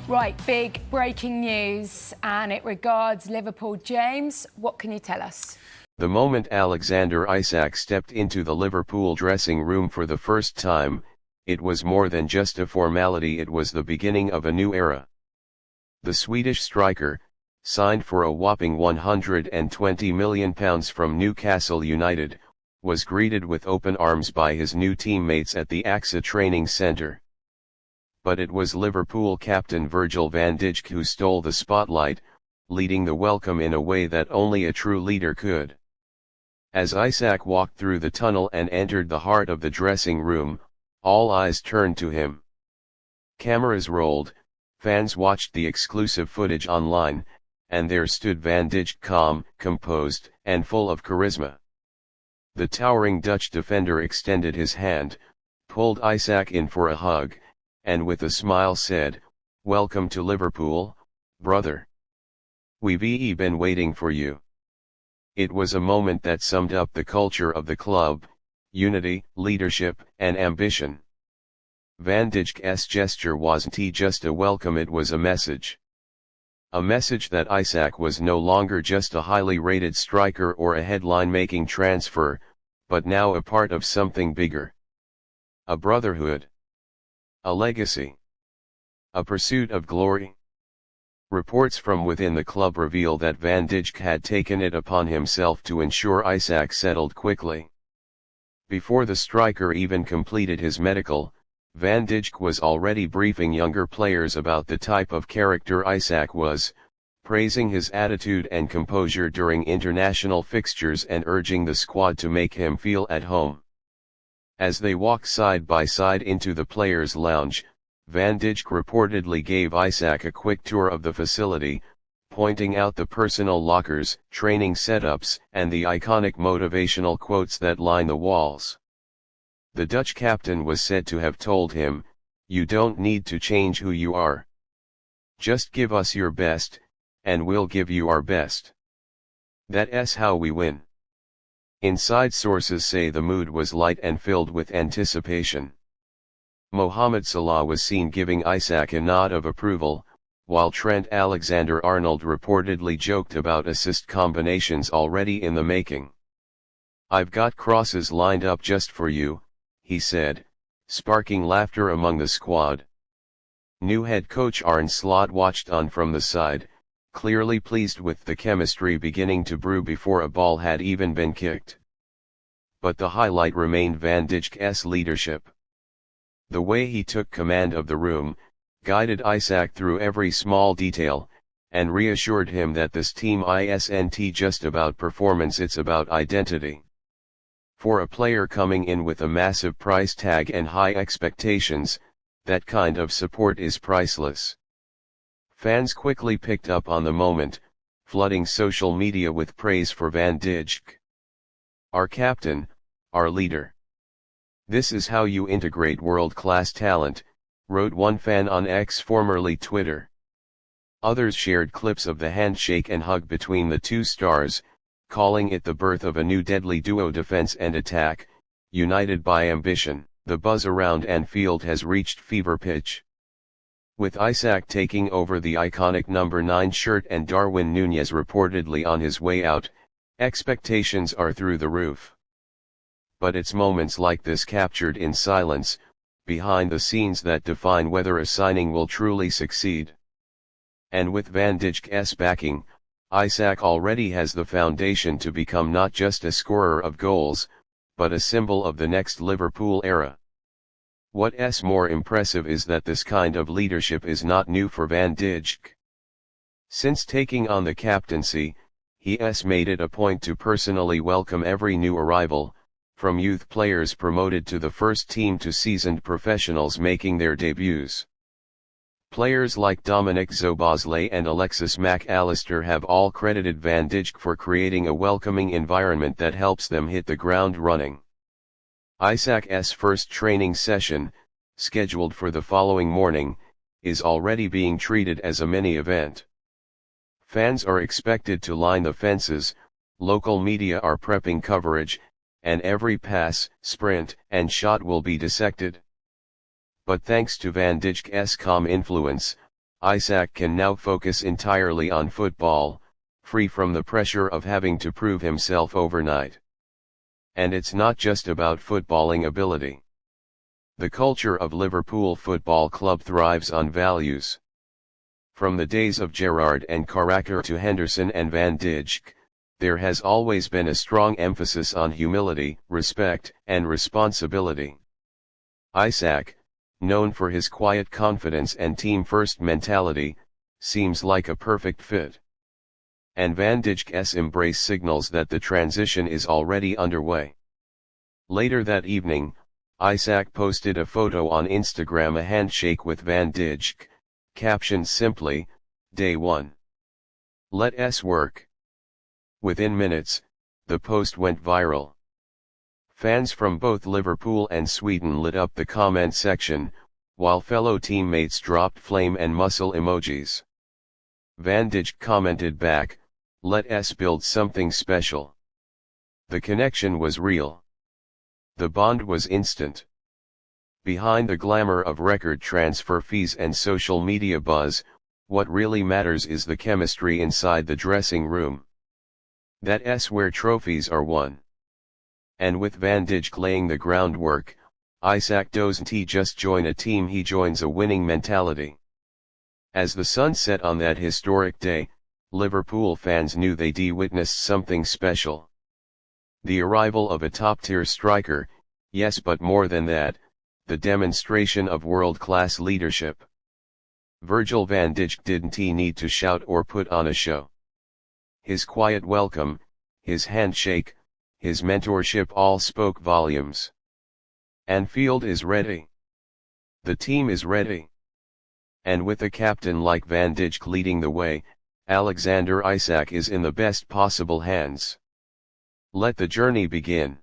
Right, big breaking news, and it regards Liverpool. James, what can you tell us? The moment Alexander Isak stepped into the Liverpool dressing room for the first time, it was more than just a formality, it was the beginning of a new era. The Swedish striker, signed for a whopping £120 million from Newcastle United, was greeted with open arms by his new teammates at the AXA training centre. But it was Liverpool captain Virgil van Dijk who stole the spotlight, leading the welcome in a way that only a true leader could. As Isak walked through the tunnel and entered the heart of the dressing room, all eyes turned to him. Cameras rolled, fans watched the exclusive footage online, and there stood Van Dijk, calm, composed, and full of charisma. The towering Dutch defender extended his hand, pulled Isak in for a hug, and with a smile said, "Welcome to Liverpool, brother. We've been waiting for you." It was a moment that summed up the culture of the club: unity, leadership, and ambition. Van Dijk's gesture wasn't just a welcome, it was a message. A message that Isak was no longer just a highly rated striker or a headline-making transfer, but now a part of something bigger. A brotherhood. A legacy. A pursuit of glory. Reports from within the club reveal that Van Dijk had taken it upon himself to ensure Isak settled quickly. Before the striker even completed his medical, Van Dijk was already briefing younger players about the type of character Isak was, praising his attitude and composure during international fixtures and urging the squad to make him feel at home. As they walked side by side into the players' lounge, Van Dijk reportedly gave Isak a quick tour of the facility, pointing out the personal lockers, training setups, and the iconic motivational quotes that line the walls. The Dutch captain was said to have told him, "You don't need to change who you are. Just give us your best, and we'll give you our best. That's how we win." Inside sources say the mood was light and filled with anticipation. Mohamed Salah was seen giving Isak a nod of approval, while Trent Alexander-Arnold reportedly joked about assist combinations already in the making. "I've got crosses lined up just for you," he said, sparking laughter among the squad. New head coach Arne Slot watched on from the side, clearly pleased with the chemistry beginning to brew before a ball had even been kicked. But the highlight remained Van Dijk's leadership. The way he took command of the room, guided Isak through every small detail, and reassured him that this team isn't just about performance, it's about identity. For a player coming in with a massive price tag and high expectations, that kind of support is priceless. Fans quickly picked up on the moment, flooding social media with praise for Van Dijk. "Our captain, our leader. This is how you integrate world-class talent," wrote one fan on X, formerly Twitter. Others shared clips of the handshake and hug between the two stars, calling it the birth of a new deadly duo, defense and attack, united by ambition. The buzz around Anfield has reached fever pitch. With Isak taking over the iconic number 9 shirt and Darwin Núñez reportedly on his way out, expectations are through the roof. But it's moments like this, captured in silence, behind the scenes, that define whether a signing will truly succeed. And with Van Dijk's backing, Isak already has the foundation to become not just a scorer of goals, but a symbol of the next Liverpool era. What's more impressive is that this kind of leadership is not new for Van Dijk. Since taking on the captaincy, he has made it a point to personally welcome every new arrival, from youth players promoted to the first team to seasoned professionals making their debuts. Players like Dominic Szoboszlai and Alexis Mac Allister have all credited Van Dijk for creating a welcoming environment that helps them hit the ground running. Isak's first training session, scheduled for the following morning, is already being treated as a mini-event. Fans are expected to line the fences, local media are prepping coverage, and every pass, sprint, and shot will be dissected. But thanks to Van Dijk's calm influence, Isak can now focus entirely on football, free from the pressure of having to prove himself overnight. And it's not just about footballing ability. The culture of Liverpool Football Club thrives on values. From the days of Gerrard and Carragher to Henderson and Van Dijk, there has always been a strong emphasis on humility, respect, and responsibility. Isak, known for his quiet confidence and team-first mentality, seems like a perfect fit. And Van Dijk's embrace signals that the transition is already underway. Later that evening, Isak posted a photo on Instagram, a handshake with Van Dijk, captioned simply, "Day 1. Let's work." Within minutes, the post went viral. Fans from both Liverpool and Sweden lit up the comment section, while fellow teammates dropped flame and muscle emojis. Van Dijk commented back, "Let's build something special." The connection was real. The bond was instant. Behind the glamour of record transfer fees and social media buzz, what really matters is the chemistry inside the dressing room. That's where trophies are won. And with Van Dijk laying the groundwork, Isak doesn't just join a team, he joins a winning mentality. As the sun set on that historic day, Liverpool fans knew they'd witnessed something special. The arrival of a top-tier striker, yes, but more than that, the demonstration of world-class leadership. Virgil van Dijk didn't need to shout or put on a show. His quiet welcome, his handshake, his mentorship all spoke volumes. Anfield is ready. The team is ready. And with a captain like Van Dijk leading the way, Alexander Isak is in the best possible hands. Let the journey begin.